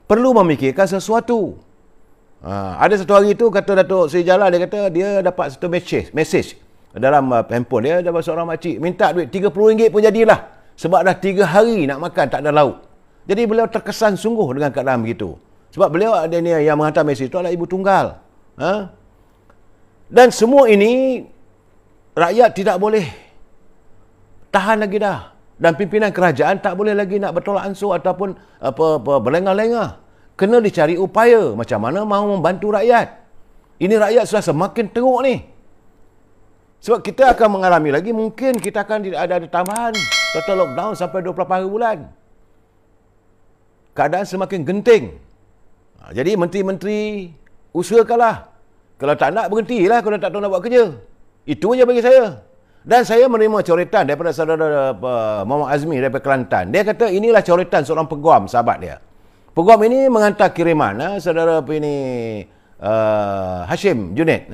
perlu memikirkan sesuatu. Ada satu hari tu kata Datuk Seri Jalal, dia kata dia dapat satu message dalam handphone dia, dapat seorang makcik minta duit RM30 pun jadilah, sebab dah 3 hari nak makan tak ada lauk. Jadi beliau terkesan sungguh dengan keadaan begitu. Sebab beliau ada ni yang menghantar mesej tu adalah ibu tunggal. Dan semua ini rakyat tidak boleh tahan lagi dah. Dan pimpinan kerajaan tak boleh lagi nak bertolak ansur ataupun berlengah-lengah. Kena dicari upaya macam mana mahu membantu rakyat. Ini rakyat sudah semakin teruk ni. Sebab kita akan mengalami lagi, mungkin kita akan ada tambahan total lockdown sampai 24 hari bulan. Keadaan semakin genting. Jadi menteri-menteri usahakanlah. Kalau tak nak, berhentilah kalau tak tahu nak buat kerja. Itu aja bagi saya. Dan saya menerima coretan daripada saudara Muhammad Azmi daripada Kelantan. Dia kata inilah coretan seorang peguam, sahabat dia. Peguam ini menghantar kiriman, saudara Hashim Junaid.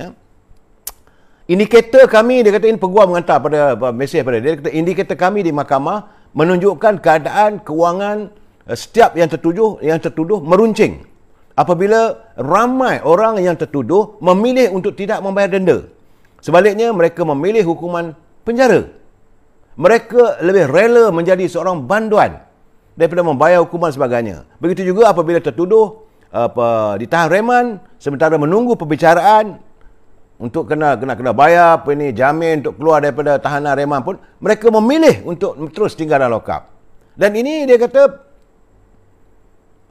Indikator kami, dia kata ini peguam menghantar pada mesej pada dia. Dia kata indikator kami di mahkamah menunjukkan keadaan kewangan setiap yang tertuduh meruncing. Apabila ramai orang yang tertuduh memilih untuk tidak membayar denda. Sebaliknya, mereka memilih hukuman penjara. Mereka lebih rela menjadi seorang banduan daripada membayar hukuman sebagainya. Begitu juga apabila tertuduh ditahan reman sementara menunggu pembicaraan untuk kena bayar jamin untuk keluar daripada tahanan reman pun, mereka memilih untuk terus tinggal dalam lokap. Dan ini dia kata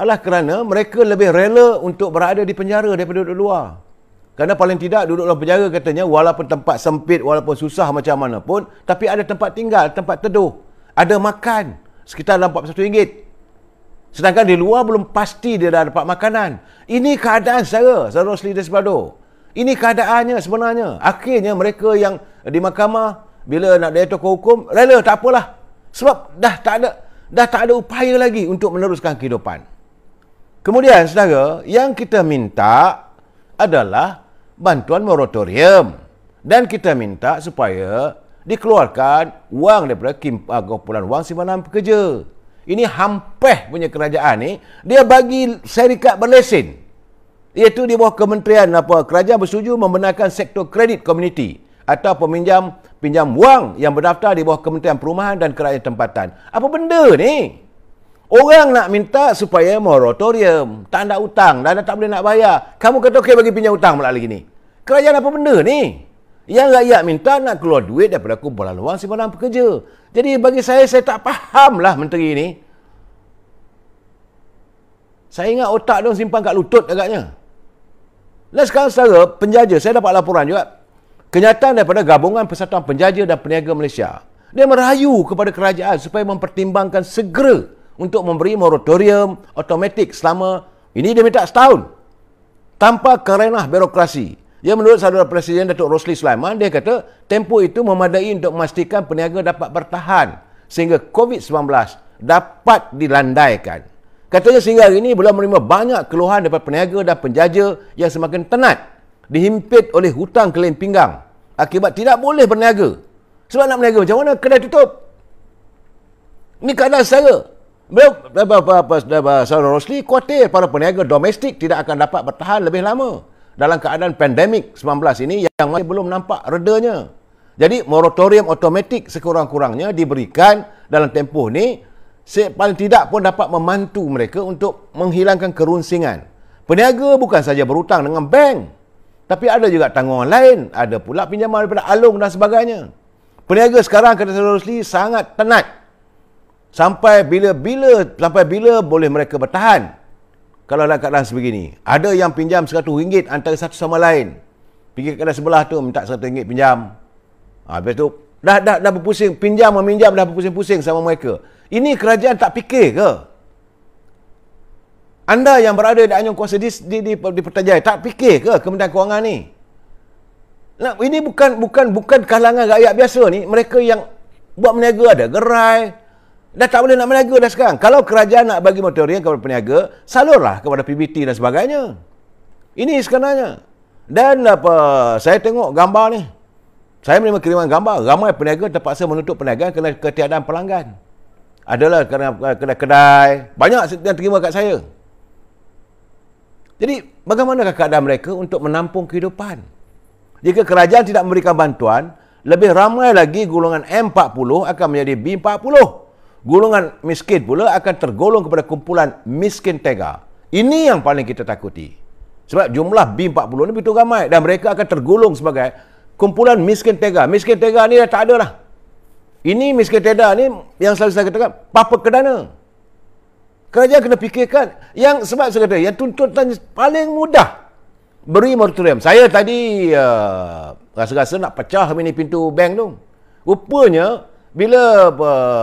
adalah kerana mereka lebih rela untuk berada di penjara daripada duduk luar. Kerana paling tidak duduk dalam penjara katanya, walaupun tempat sempit, walaupun susah macam mana pun, tapi ada tempat tinggal, tempat teduh, ada makan sekitar dalam RM41. Sedangkan di luar belum pasti dia dah dapat makanan. Ini keadaan Saudara Rosli Desbado. Ini keadaannya sebenarnya. Akhirnya mereka yang di mahkamah bila nak diatur hukum, rela tak apalah. Sebab dah tak ada upaya lagi untuk meneruskan kehidupan. Kemudian saudara, yang kita minta adalah bantuan moratorium. Dan kita minta supaya dikeluarkan wang daripada kumpulan wang simpanan pekerja. Ini hampeh punya kerajaan ni, dia bagi syarikat berlesen. Iaitu di bawah kementerian kerajaan bersetuju membenarkan sektor kredit komuniti atau pinjam wang yang berdaftar di bawah Kementerian Perumahan dan Kerajaan Tempatan. Apa benda ni? Orang nak minta supaya moratorium, tak ada hutang dan tak boleh nak bayar. Kamu kata okey bagi pinjam hutang pula lagi ni. Kerajaan apa benda ni? Yang rakyat minta nak keluar duit daripada kumpulan wang simpanan pekerja. Jadi bagi saya tak faham lah menteri ni. Saya ingat otak dia simpan kat lutut agaknya. Dan sekarang secara penjaja, saya dapat laporan juga. Kenyataan daripada Gabungan Persatuan Penjaja dan Peniaga Malaysia. Dia merayu kepada kerajaan supaya mempertimbangkan segera untuk memberi moratorium automatik selama, ini dia minta setahun. Tanpa kerenah birokrasi. Ya, menurut saudara Presiden Datuk Rosli Sulaiman, dia kata tempoh itu memadai untuk memastikan peniaga dapat bertahan sehingga COVID-19 dapat dilandaikan. Katanya sehingga hari ini belum menerima banyak keluhan daripada peniaga dan penjaja yang semakin tenat dihimpit oleh hutang kelin pinggang akibat tidak boleh berniaga. Sebab nak berniaga macam mana? Kedai tutup. Ini keadaan saya. Saudara Rosli khawatir para peniaga domestik tidak akan dapat bertahan lebih lama dalam keadaan pandemik 19 ini yang masih belum nampak redanya. Jadi moratorium automatik sekurang-kurangnya diberikan dalam tempoh ni, paling tidak pun dapat membantu mereka untuk menghilangkan kerunsingan. Peniaga bukan saja berhutang dengan bank, tapi ada juga tanggungan lain, ada pula pinjaman daripada alung dan sebagainya. Peniaga sekarang, kata Saudara Rosli, sangat tenat. Sampai bila boleh mereka bertahan kalau dalam keadaan sebegini. Ada yang pinjam RM100 antara satu sama lain. Pergi ke kedai sebelah tu minta RM100 pinjam. Habis tu dah berpusing, meminjam dah berpusing-pusing sama mereka. Ini kerajaan tak fikir ke? Anda yang berada di anyong kuasa di Putrajaya tak fikir ke Kementerian Kewangan ni? Nah, ini bukan kalangan rakyat biasa ni, mereka yang buat meniaga ada gerai. Dah tak boleh nak meniaga dah sekarang. Kalau kerajaan nak bagi moratorium kepada peniaga, salurlah kepada PBT dan sebagainya. Ini sebenarnya. Dan saya tengok gambar ni. Saya menerima kiriman gambar. Ramai peniaga terpaksa menutup perniagaan kerana ketiadaan pelanggan. Adalah kerana kedai-kedai. Banyak yang terima kat saya. Jadi, bagaimanakah keadaan mereka untuk menampung kehidupan? Jika kerajaan tidak memberikan bantuan, lebih ramai lagi golongan M40 akan menjadi B40. Golongan miskin pula akan tergolong kepada kumpulan miskin tega. Ini yang paling kita takuti. Sebab jumlah B40 ni begitu ramai dan mereka akan tergolong sebagai kumpulan miskin tega. Miskin tega ni dah tak ada lah. Ini miskin tega ni yang selalu saya katakan, papa kedana. Kerajaan kena fikirkan. Sebab saya kata, yang tuntutan paling mudah beri moratorium. Saya tadi rasa-rasa nak pecah mini pintu bank tu. Rupanya bila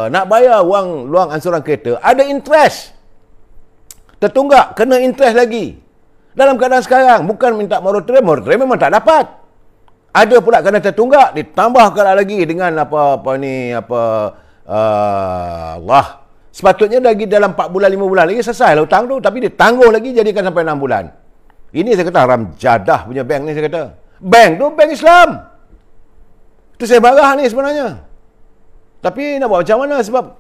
nak bayar wang luang ansuran kereta ada interest. Tertunggak, kena interest lagi. Dalam keadaan sekarang bukan minta moratorium memang tak dapat. Ada pula kena tertunggak, ditambahkan lagi dengan Allah. Sepatutnya lagi dalam 4 bulan 5 bulan lagi selesai lah hutang tu, tapi ditangguh lagi jadikan sampai 6 bulan. Ini saya kata haram jadah punya bank ni, saya kata. Bank tu bank Islam. Itu saya marah ni sebenarnya. Tapi nak buat macam mana, sebab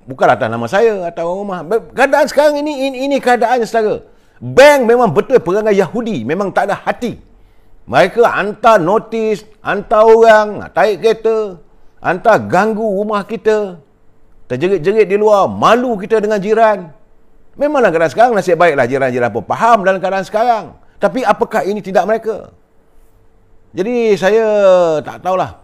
bukan atas nama saya atau rumah. Keadaan sekarang ini keadaan saudara. Bank memang betul perangai Yahudi, memang tak ada hati. Mereka hantar notis, hantar orang nak tarik kereta, hantar ganggu rumah kita, terjerit-jerit di luar, malu kita dengan jiran. Memanglah keadaan sekarang nasib baiklah jiran-jiran pun faham dalam keadaan sekarang. Tapi apakah ini tidak mereka? Jadi saya tak tahulah.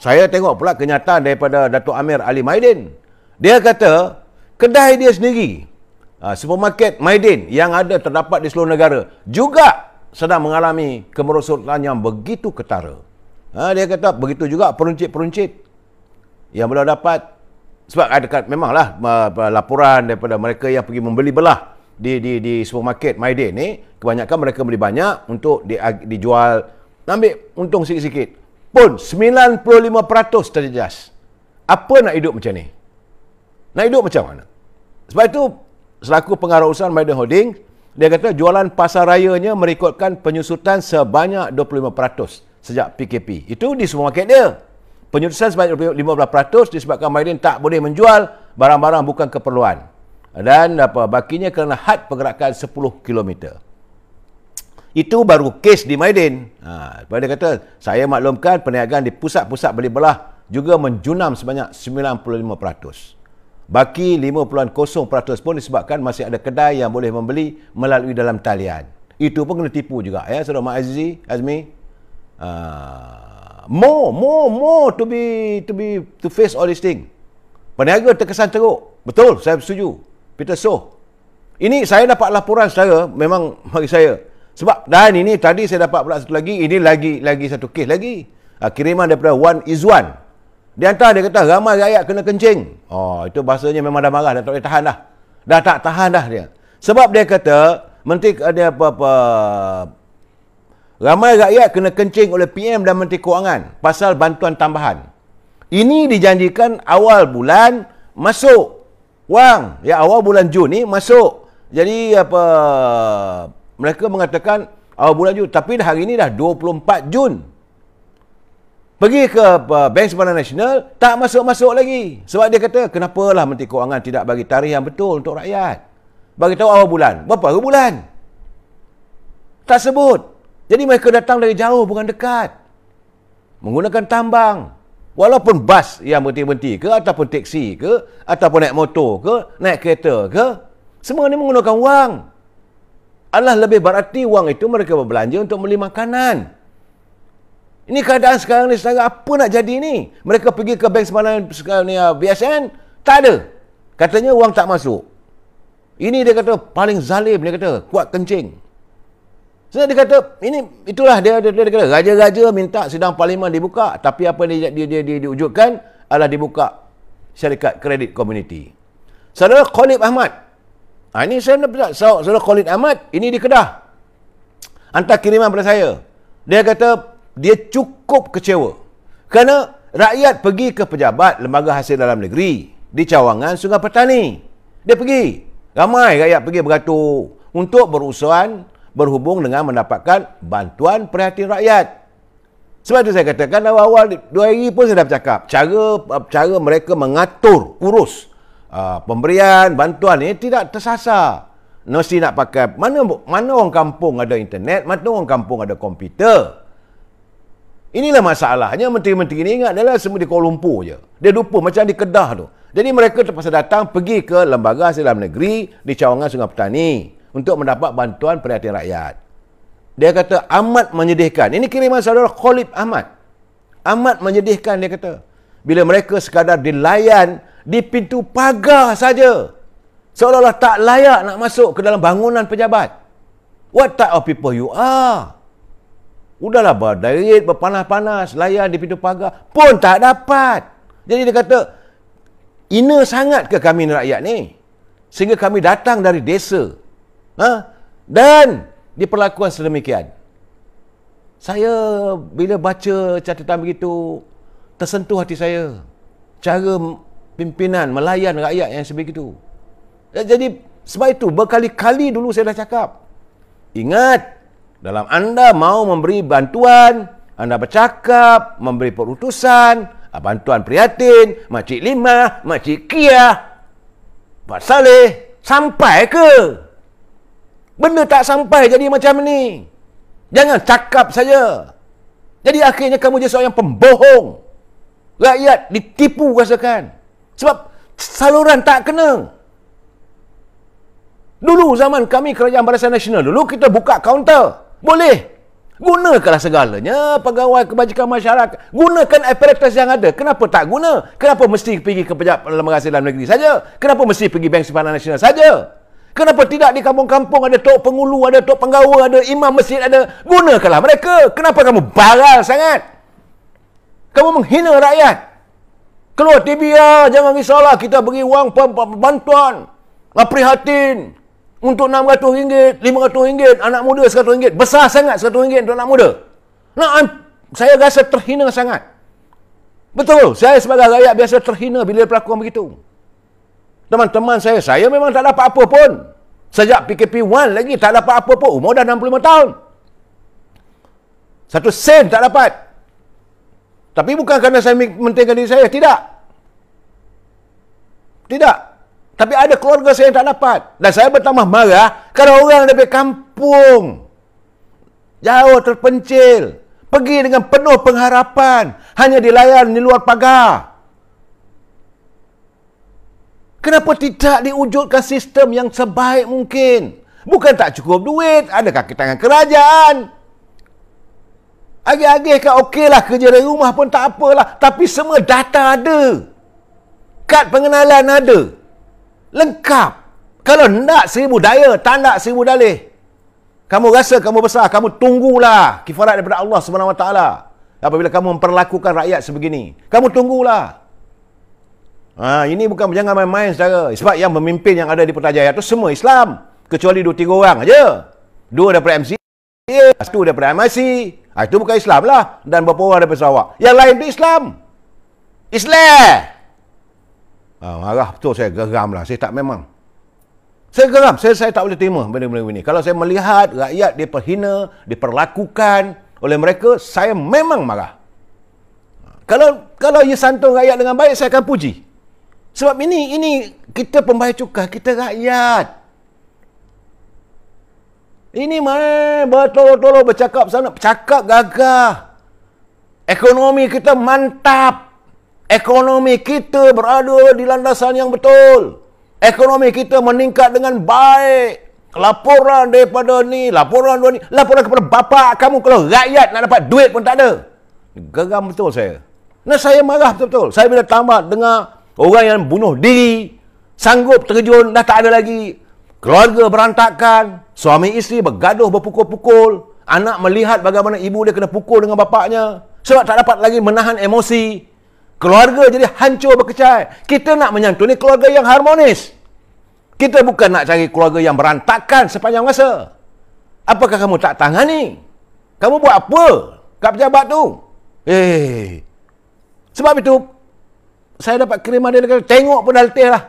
Saya tengok pula kenyataan daripada Datuk Amir Ali Maidin. Dia kata kedai dia sendiri, supermarket Maidin yang ada terdapat di seluruh negara juga sedang mengalami kemerosotan yang begitu ketara. Dia kata begitu juga peruncit-peruncit yang belum dapat. Sebab ada memanglah laporan daripada mereka yang pergi membeli belah di supermarket Maidin ni, kebanyakan mereka beli banyak untuk dijual, ambil untung sikit-sikit. Pun 95% terjejas. Apa nak hidup macam ni? Nak hidup macam mana? Sebab itu selaku pengarah usaha Maidin Holding, dia kata jualan pasar rayanya merekodkan penyusutan sebanyak 25% sejak PKP. Itu di supermarket dia. Penyusutan sebanyak 15% disebabkan Maidin tak boleh menjual barang-barang bukan keperluan. Dan bakinya kerana had pergerakan 10 km. Itu baru kes di Maidin. Dia kata, saya maklumkan perniagaan di pusat-pusat beli belah juga menjunam sebanyak 95%. Baki 5.0% pun disebabkan masih ada kedai yang boleh membeli melalui dalam talian. Itu pun kena tipu juga, ya, Saudara Mak Azmi. More to face all this thing. Peniaga terkesan teruk. Betul, saya setuju. Peter So. Ini saya dapat laporan saudara, memang bagi saya. Sebab dan ini tadi saya dapat pula satu lagi, ini lagi satu kes lagi. Kiriman daripada Wan Izwan. Di antara dia kata ramai rakyat kena kencing. Itu bahasanya memang dah marah, dah tak boleh tahan dah. Dah tak tahan dah dia. Sebab dia kata menteri ada ramai rakyat kena kencing oleh PM dan Menteri Kewangan pasal bantuan tambahan. Ini dijanjikan awal bulan masuk wang. Ya, awal bulan Jun ni masuk. Jadi mereka mengatakan awal bulan Jun, tapi hari ini dah 24 Jun. Pergi ke Bank Simpanan Nasional, tak masuk-masuk lagi. Sebab dia kata, kenapalah Menteri Kewangan tidak bagi tarikh yang betul untuk rakyat. Bagi tahu awal bulan. Berapa hari bulan? Tak sebut. Jadi mereka datang dari jauh, bukan dekat. Menggunakan tambang. Walaupun bas yang berhenti-berhenti ke, ataupun teksi ke, ataupun naik motor ke, naik kereta ke, semua ni menggunakan wang. Alah, lebih berarti wang itu mereka berbelanja untuk beli makanan. Ini keadaan sekarang ni, saudara, apa nak jadi ni? Mereka pergi ke Bank Simpanan BSN, tak ada. Katanya wang tak masuk. Ini dia kata paling zalim, dia kata kuat kencing. So, dia kata, itulah dia kata, raja-raja minta sidang parlimen dibuka, tapi apa dia diwujudkan adalah dibuka syarikat kredit komuniti. Saudara Khalid Ahmad. Ini saya nak saudara Khalid Ahmad, ini di Kedah. Hantar kiriman pada saya. Dia kata, dia cukup kecewa. Kerana rakyat pergi ke pejabat Lembaga Hasil Dalam Negeri di Cawangan, Sungai Petani. Dia pergi. Ramai rakyat pergi beratur untuk berurusan berhubung dengan mendapatkan bantuan perhatian rakyat. Sebab itu saya katakan awal-awal 2 hari pun saya dah bercakap. Cara mereka mengatur urus pemberian bantuan ini tidak tersasar. mesti nak pakai, mana orang kampung ada internet, mana orang kampung ada komputer. Inilah masalahnya. Menteri-menteri ni ingat adalah semua di Kuala Lumpur je. Dia lupa macam di Kedah tu. Jadi mereka terpaksa datang pergi ke lembaga hasil dalam negeri di cawangan Sungai Petani untuk mendapat bantuan perhatian rakyat. Dia kata amat menyedihkan. Ini kiriman saudara Khalid Ahmad. Amat menyedihkan dia kata. Bila mereka sekadar dilayan di pintu pagar saja. Seolah-olah tak layak nak masuk ke dalam bangunan pejabat. What type of people you are? Udahlah berdarit, berpanas-panas, layan di pintu pagar pun tak dapat. Jadi dia kata, ina sangat ke kami ni rakyat ni? Sehingga kami datang dari desa. Dan diperlakukan sedemikian. Saya bila baca catatan begitu, tersentuh hati saya. Cara pimpinan melayan rakyat yang sebegitu. Jadi sebab itu berkali-kali dulu saya dah cakap. Ingat, dalam anda mau memberi bantuan, anda bercakap, memberi perutusan, bantuan prihatin, Makcik Limah, Makcik Kia, Pak Saleh, sampai ke? Benda tak sampai jadi macam ni. Jangan cakap saja. Jadi akhirnya kamu jadi seorang yang pembohong. Rakyat ditipu rasakan. Sebab saluran tak kena. Dulu zaman kami Kerajaan Barisan Nasional, dulu kita buka kaunter. Boleh. Gunakanlah segalanya, pegawai kebajikan masyarakat. Gunakan apparatus yang ada. Kenapa tak guna? Kenapa mesti pergi ke pejabat lembaga hasil dalam negeri saja? Kenapa mesti pergi Bank Simpanan Nasional saja? Kenapa tidak di kampung-kampung ada tok pengulu, ada tok penggawa, ada imam masjid, ada? Gunakanlah mereka. Kenapa kamu baral sangat? Kamu menghina rakyat. Keluar TV, jangan risaulah, kita beri wang bantuan, prihatin. Untuk RM600, RM500, anak muda RM100. Besar sangat RM100 untuk anak muda. Saya rasa terhina sangat. Betul, saya sebagai rakyat biasa terhina bila berlaku begitu. Teman-teman saya memang tak dapat apa pun. Sejak PKP1 lagi tak dapat apa pun. Umur dah 65 tahun. 1 sen tak dapat. Tapi bukan kerana saya mentingkan diri saya. Tidak. Tapi ada keluarga saya yang tak dapat. Dan saya bertambah marah kalau orang dari kampung, jauh terpencil, pergi dengan penuh pengharapan, hanya dilayan di luar pagar. Kenapa tidak diwujudkan sistem yang sebaik mungkin? Bukan tak cukup duit, ada kaki tangan kerajaan. Agih-agih kan okeylah, kerja dari rumah pun tak apalah. Tapi semua data ada. Kad pengenalan ada. Lengkap. Kalau nak 1000 daya, tak nak 1000 dalih. Kamu rasa kamu besar, kamu tunggulah kifarat daripada Allah SWT. Apabila kamu memperlakukan rakyat sebegini, kamu tunggulah. Ini bukan, jangan main-main saudara. Sebab yang memimpin yang ada di Putrajaya itu semua Islam. Kecuali 2-3 orang aja. 2 daripada MCA, 1 daripada MIC. Itu bukan Islam lah. Dan beberapa orang daripada Sarawak. Yang lain itu Islam. Marah betul, saya geram lah. Saya geram. Saya tak boleh terima benda-benda ini. Kalau saya melihat rakyat diperhina, diperlakukan oleh mereka, saya memang marah. Kalau ia santun rakyat dengan baik, saya akan puji. Sebab ini kita pembayar cukai, kita rakyat. Ini betul-betul bercakap sana, cakap gagah. Ekonomi kita mantap. Ekonomi kita berada di landasan yang betul. Ekonomi kita meningkat dengan baik. Laporan daripada ni, laporan kepada bapak kamu. Kalau rakyat nak dapat duit pun tak ada. Geram betul saya. Saya marah betul-betul. Saya bila tamat dengar orang yang bunuh diri, sanggup terjun, dah tak ada lagi. Keluarga berantakan, suami isteri bergaduh, berpukul-pukul. Anak melihat bagaimana ibu dia kena pukul dengan bapaknya. Sebab tak dapat lagi menahan emosi. Keluarga jadi hancur berkecai. Kita nak menyantuni keluarga yang harmonis. Kita bukan nak cari keluarga yang berantakan sepanjang masa. Apakah kamu tak tangani? Kamu buat apa kat pejabat tu? Sebab itu, saya dapat kiriman dia kata, tengok pun dah letih lah.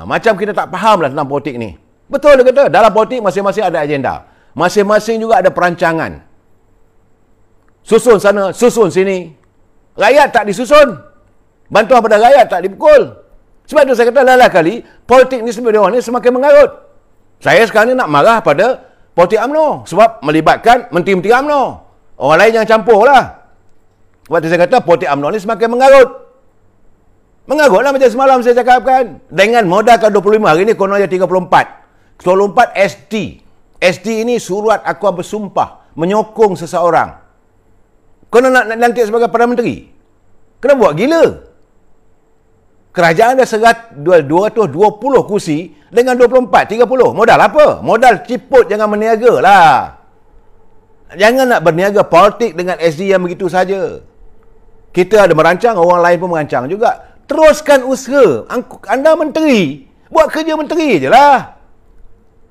Macam kita tak faham lah tentang politik ni. Betul dia kata, dalam politik masing-masing ada agenda. Masing-masing juga ada perancangan. Susun sana, susun sini. Rakyat tak disusun. Bantuan pada rakyat tak dipukul. Sebab itu saya kata, lala kali politik ni sebenarnya ni semakin mengarut. Saya sekarang ni nak marah pada politik UMNO sebab melibatkan menteri-menteri UMNO. Orang lain jangan campur lah. Sebab tu saya kata politik UMNO ni semakin mengarut. Mengarutlah macam semalam saya cakapkan. Dengan modalkan 25, hari ni kononnya 34. 34 SD. SD ini surat akuan bersumpah menyokong seseorang. Kena nak lantik sebagai Perdana Menteri. Kena buat gila. Kerajaan dah 220 kursi dengan 24, 30. Modal apa? Modal ciput, jangan berniaga lah. Jangan nak berniaga politik dengan SD yang begitu saja. Kita ada merancang, orang lain pun merancang juga. Teruskan usaha. Anda menteri, buat kerja menteri je lah.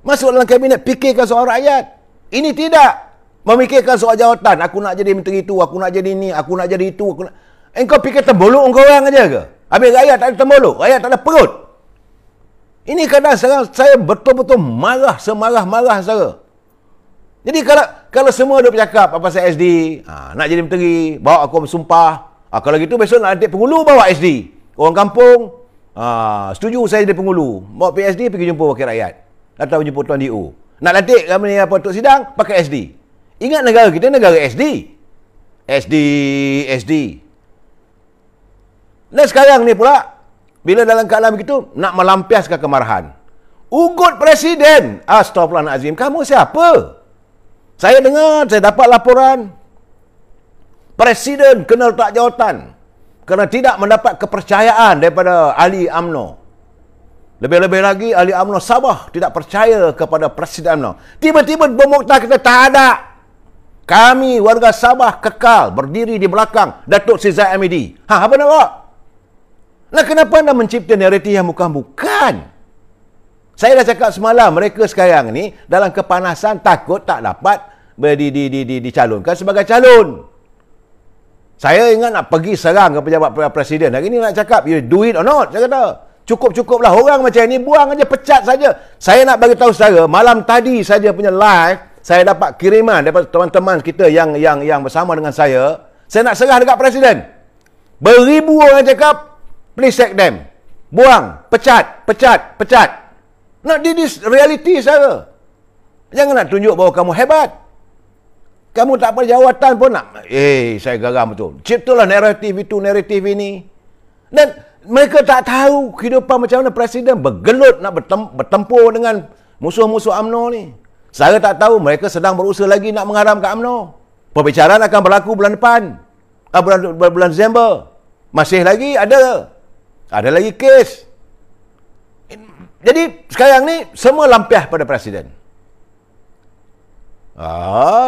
Masuk dalam kabinet, fikirkan soal rakyat. Ini tidak. Memikirkan soal jawatan. Aku nak jadi menteri itu, aku nak jadi ini, aku nak jadi itu. Engkau fikir terbolok engkau orang aja ke? Habis rakyat tak ada terbolok, rakyat tak ada perut. Ini kadang sekarang saya betul-betul marah, semarah-marah saya. Jadi kalau semua duk bercakap apa pasal SD, nak jadi menteri, bawa aku bersumpah. Kalau gitu besok nak lantik Penghulu, bawa SD. Orang kampung, setuju saya jadi Penghulu. Bawa PSD, pergi jumpa wakil rakyat. Atau jumpa Tuan DO. Nak lantik kami apa untuk sidang, pakai SD. Ingat negara kita negara SD. SD. Dan sekarang ni pula, bila dalam keadaan begitu, nak melampiaskan kemarahan. Ugut Presiden. Astaghfirullahaladzim. Kamu siapa? Saya dengar, saya dapat laporan. Presiden kena letak jawatan. Kerana tidak mendapat kepercayaan daripada ahli UMNO. Lebih-lebih lagi, ahli UMNO Sabah tidak percaya kepada Presiden UMNO. Tiba-tiba bermukta kita tak ada. Kami warga Sabah kekal berdiri di belakang Datuk Seri Zahid Hamidi. Apa nak buat? Nah, kenapa anda mencipta naratif yang bukan? Saya dah cakap semalam, mereka sekarang ni dalam kepanasan takut tak dapat dicalonkan sebagai calon. Saya ingat nak pergi serang ke pejabat presiden. Hari ni nak cakap, you do it or not? Saya kata, cukup-cukuplah orang macam ni, buang aja, pecat saja. Saya nak bagi tahu saudara, malam tadi saja punya live, saya dapat kiriman daripada teman-teman kita yang bersama dengan saya. Saya nak serah dekat presiden. Beribu orang cakap, please sack them. Buang, pecat. Nak this reality saya. Jangan nak tunjuk bahawa kamu hebat. Kamu tak pada jawatan pun nak. Saya geram betul. Ciptalah naratif itu, naratif ini. Dan mereka tak tahu kehidupan macam mana presiden bergelut nak bertempur dengan musuh-musuh UMNO ni. Saya tak tahu mereka sedang berusaha lagi nak mengharamkan UMNO. Perbicaraan akan berlaku bulan depan. Bulan Disember. Masih lagi ada lagi kes. Jadi sekarang ni semua lampiah pada presiden.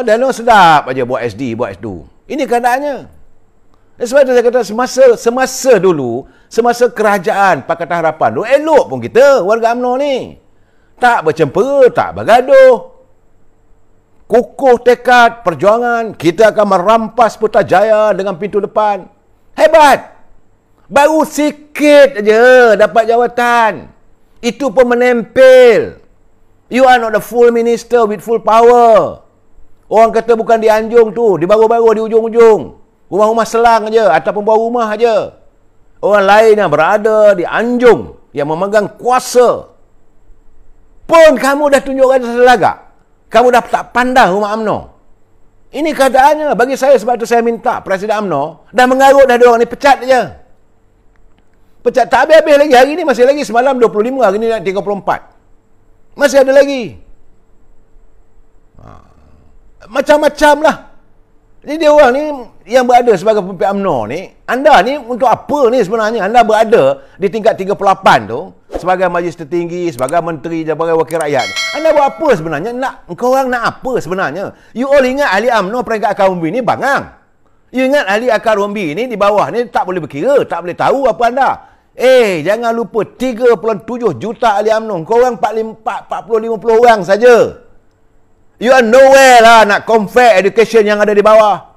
Dan sedap aja buat SD, buat S2. Ini keadaannya. Sebab itu saya kata semasa dulu, semasa kerajaan Pakatan Harapan dulu, elok pun kita warga UMNO ni. Tak bercempera, tak bergaduh. Kukuh tekad perjuangan, kita akan merampas Putrajaya dengan pintu depan. Hebat. Baru sikit aja dapat jawatan. Itu pun menempel. You are not the full minister with full power. Orang kata bukan di Anjung tu, di baru-baru di ujung-ujung. Rumah-rumah selang aja ataupun bawah rumah aja. Orang lain yang berada di Anjung yang memegang kuasa. Pun kamu dah tunjuk rasa selagak. Kamu dah tak pandang rumah UMNO. Ini keadaannya. Bagi saya, sebab tu saya minta Presiden UMNO dah mengarut dah diorang ni, pecat aja. Pecat tak habis-habis lagi. Hari ni masih lagi. Semalam 25, hari ni nak 34. Masih ada lagi. Macam-macam lah. Jadi dia orang ni yang berada sebagai pemimpin UMNO ni, anda ni untuk apa ni sebenarnya? Anda berada di tingkat 38 tu sebagai majlis tertinggi, sebagai menteri, sebagai wakil rakyat. Anda buat apa sebenarnya? Engkau orang nak apa sebenarnya? You all ingat ahli UMNO peringkat akar umbi ni bangang. You ingat ahli akar umbi ni di bawah ni tak boleh berkira, tak boleh tahu apa anda. Jangan lupa 3.7 juta ahli UMNO. Kau orang 40-50 orang saja. You are nowhere lah nak compare education yang ada di bawah.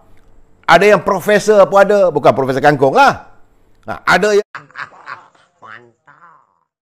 Ada yang profesor apa ada. Bukan profesor kangkung lah. Ada yang